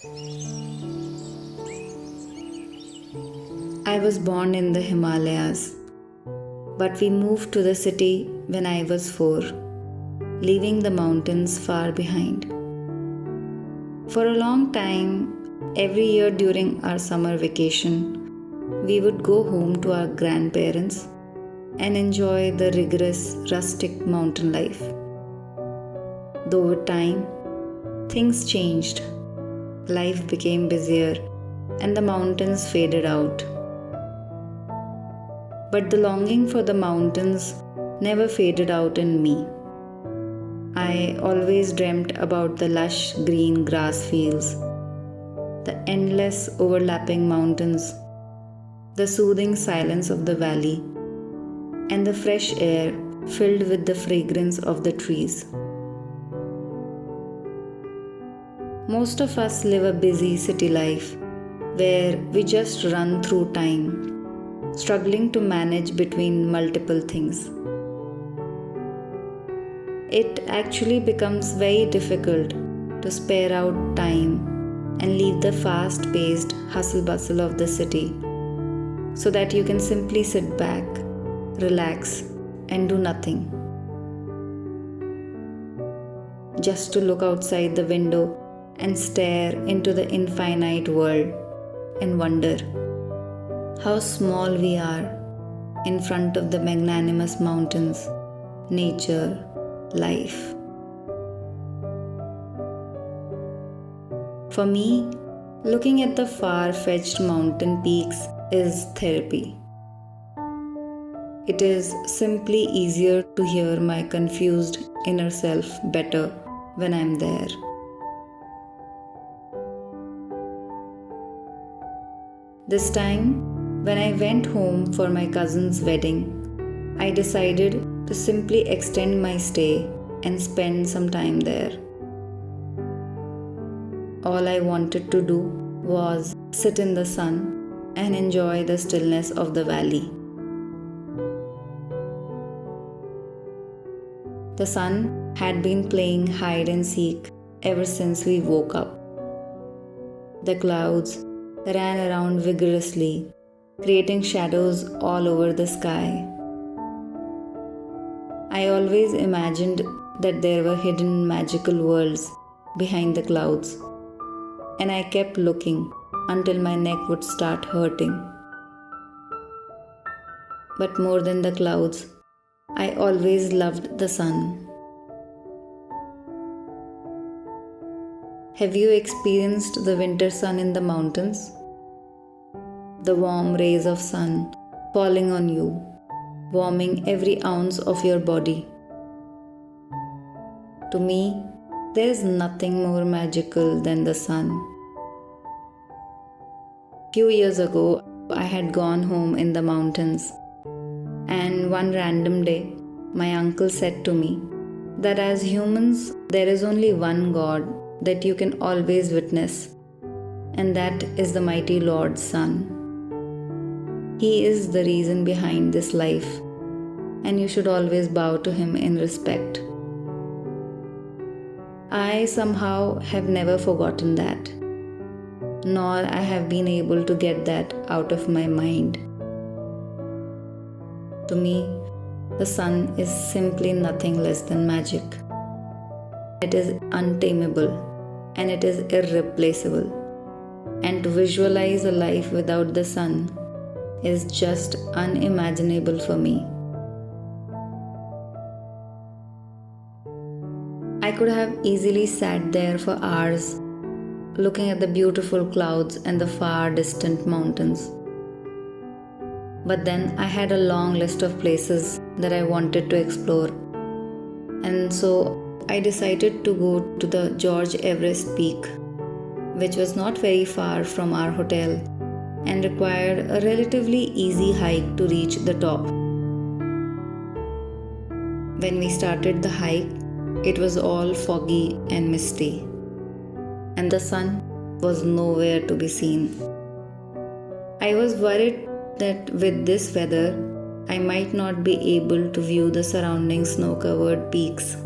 I was born in the Himalayas, but we moved to the city when I was 4, leaving the mountains far behind. For a long time, every year during our summer vacation, we would go home to our grandparents and enjoy the rigorous rustic mountain life. Though with time, things changed. Life became busier and the mountains faded out. But the longing for the mountains never faded out in me. I always dreamt about the lush green grass fields, the endless overlapping mountains, the soothing silence of the valley, and the fresh air filled with the fragrance of the trees. Most of us live a busy city life where we just run through time, struggling to manage between multiple things. It actually becomes very difficult to spare out time and leave the fast-paced hustle-bustle of the city so that you can simply sit back, relax, and do nothing. Just to look outside the window and stare into the infinite world and wonder how small we are in front of the magnanimous mountains, nature, life. For me, looking at the far-fetched mountain peaks is therapy. It is simply easier to hear my confused inner self better when I'm there. This time, when I went home for my cousin's wedding, I decided to simply extend my stay and spend some time there. All I wanted to do was sit in the sun and enjoy the stillness of the valley. The sun had been playing hide and seek ever since we woke up. The clouds ran around vigorously, creating shadows all over the sky. I always imagined that there were hidden magical worlds behind the clouds, and I kept looking until my neck would start hurting. But more than the clouds, I always loved the sun. Have you experienced the winter sun in the mountains? The warm rays of sun falling on you, warming every ounce of your body. To me, there is nothing more magical than the sun. Few years ago, I had gone home in the mountains, and one random day, my uncle said to me that as humans, there is only one God that you can always witness, and that is the mighty Lord's Sun. He is the reason behind this life, and you should always bow to Him in respect. I somehow have never forgotten that, nor I have been able to get that out of my mind. To me, the sun is simply nothing less than magic. It is untamable and it is irreplaceable. And to visualize a life without the sun is just unimaginable for me. I could have easily sat there for hours looking at the beautiful clouds and the far distant mountains. But then I had a long list of places that I wanted to explore, and so I decided to go to the George Everest Peak, which was not very far from our hotel and required a relatively easy hike to reach the top. When we started the hike, it was all foggy and misty, and the sun was nowhere to be seen. I was worried that with this weather, I might not be able to view the surrounding snow-covered peaks.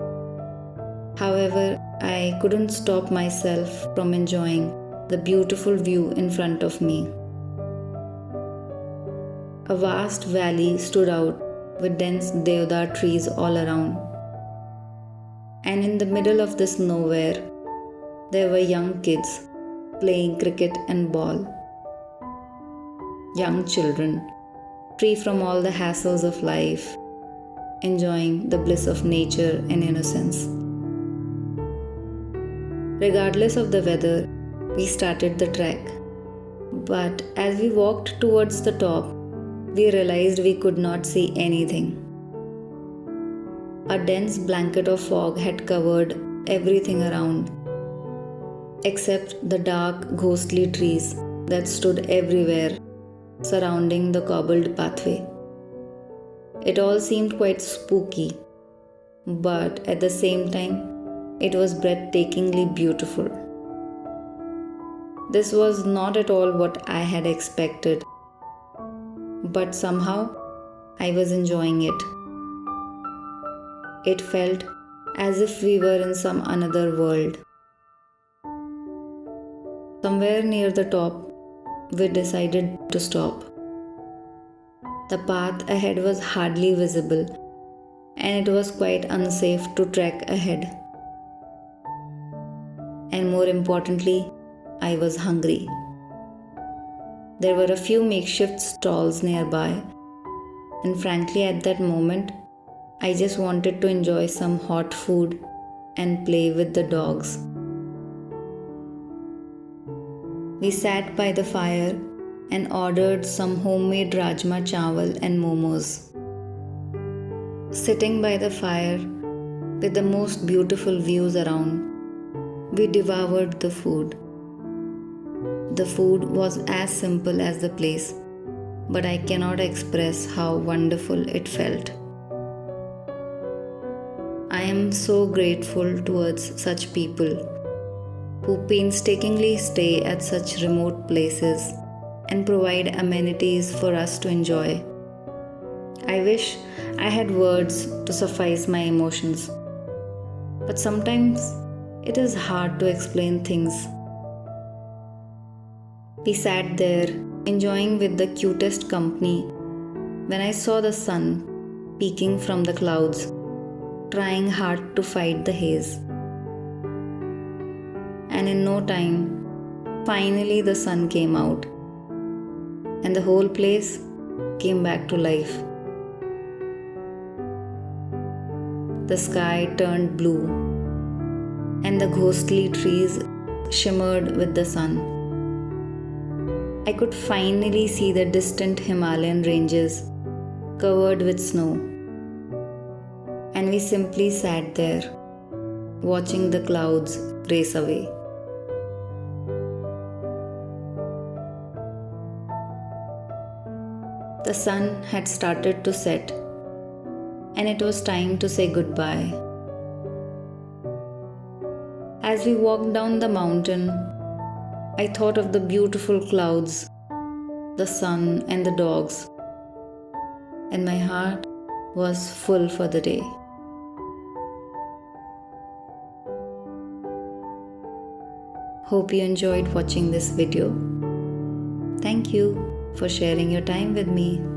However, I couldn't stop myself from enjoying the beautiful view in front of me. A vast valley stood out with dense deodar trees all around. And in the middle of this nowhere, there were young kids playing cricket and ball. Young children, free from all the hassles of life, enjoying the bliss of nature and innocence. Regardless of the weather, we started the trek. But as we walked towards the top, we realized we could not see anything. A dense blanket of fog had covered everything around, except the dark, ghostly trees that stood everywhere, surrounding the cobbled pathway. It all seemed quite spooky, but at the same time, it was breathtakingly beautiful. This was not at all what I had expected, but somehow I was enjoying it. It felt as if we were in some another world. Somewhere near the top, we decided to stop. The path ahead was hardly visible, and it was quite unsafe to trek ahead. And more importantly, I was hungry. There were a few makeshift stalls nearby, and frankly, at that moment, I just wanted to enjoy some hot food and play with the dogs. We sat by the fire and ordered some homemade rajma chawal and momos. Sitting by the fire with the most beautiful views around, we devoured the food. The food was as simple as the place, but I cannot express how wonderful it felt. I am so grateful towards such people who painstakingly stay at such remote places and provide amenities for us to enjoy. I wish I had words to suffice my emotions, but sometimes it is hard to explain things. We sat there enjoying with the cutest company when I saw the sun peeking from the clouds, trying hard to fight the haze. And in no time, finally the sun came out, and the whole place came back to life. The sky turned blue, and the ghostly trees shimmered with the sun. I could finally see the distant Himalayan ranges covered with snow. And we simply sat there, watching the clouds race away. The sun had started to set, and it was time to say goodbye. As we walked down the mountain, I thought of the beautiful clouds, the sun, and the dogs, and my heart was full for the day. Hope you enjoyed watching this video. Thank you for sharing your time with me.